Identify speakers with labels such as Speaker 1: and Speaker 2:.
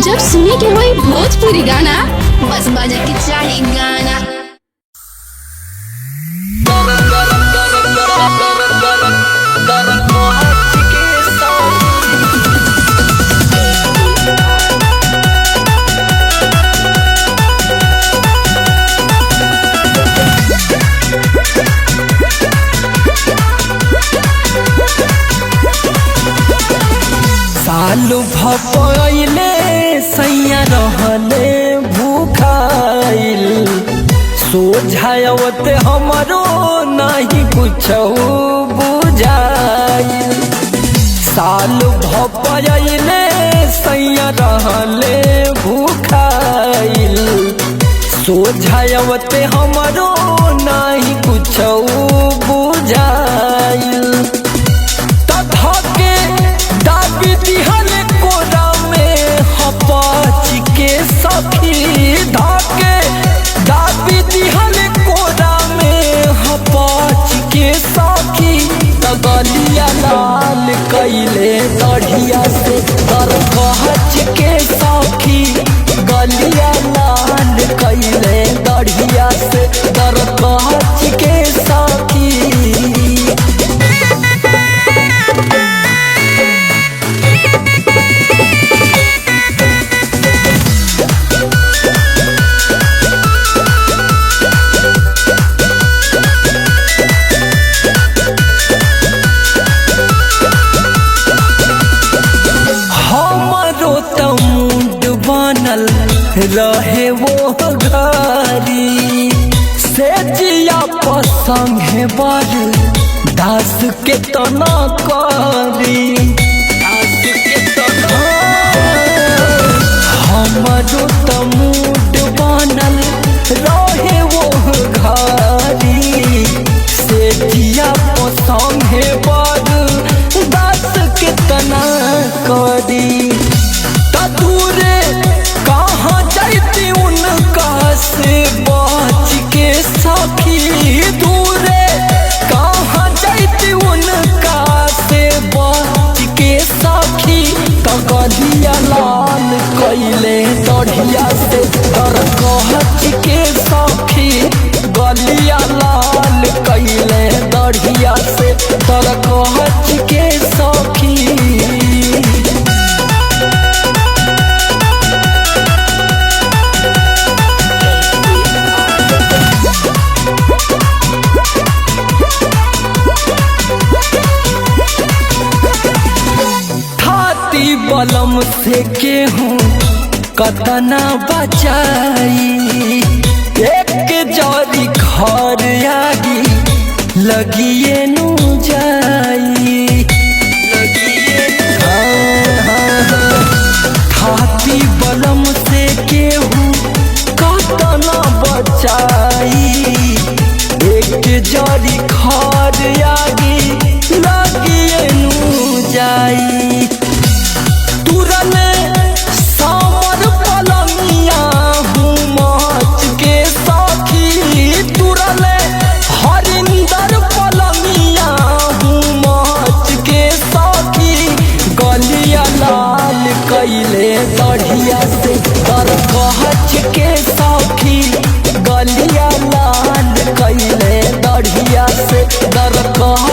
Speaker 1: जब सुने के होई भोजपुरी गाना बस बजे के चाही गाना।
Speaker 2: सालू भपैले सैया रहले भूखाइल सोझावते हमरो नहीं कुछ बुझाइल। सालू भपैले सैया रहले भूखाइल सोझावते हमरो नहीं कुछ बुझाइल। सखी धाके दाबी दिहल कोरा में हपाच के सखी तगलिया लाल कैले दढ़िया से दर कहच के सखी गलिया लाल कैले दढ़िया से दर कहच के सखी। रहे वो घरी से जिया पसंगे बर दास के तना करी दास के तना हमारो तमुड बनल रहे वो घरी से जिया पसंगे बर दास के तना करी। दूरे कहाँ जाती उनका से बच के सखी दूरे कहाँ जाती उनका से बच के सखी तगलिया लाल कैले दढ़िया से तर कहच के सखी गलिया लाल कैले दढ़िया से तर कहच के सखी। बलम से केहूँ कतना बचाई एक जरी घर आगी लगिए नु जाई खाती बलम से केहूँ कतना बचाई एक जरी घर आगी लगिए नु जाई। सामर पलंगिया हूँ मच के सखी तुरले हरिंदर पलंगिया हूँ मच के सखी गलिया लाल कैले दढ़िया से तर कहच के सखी गलिया लाल कैले दढ़िया से दर कह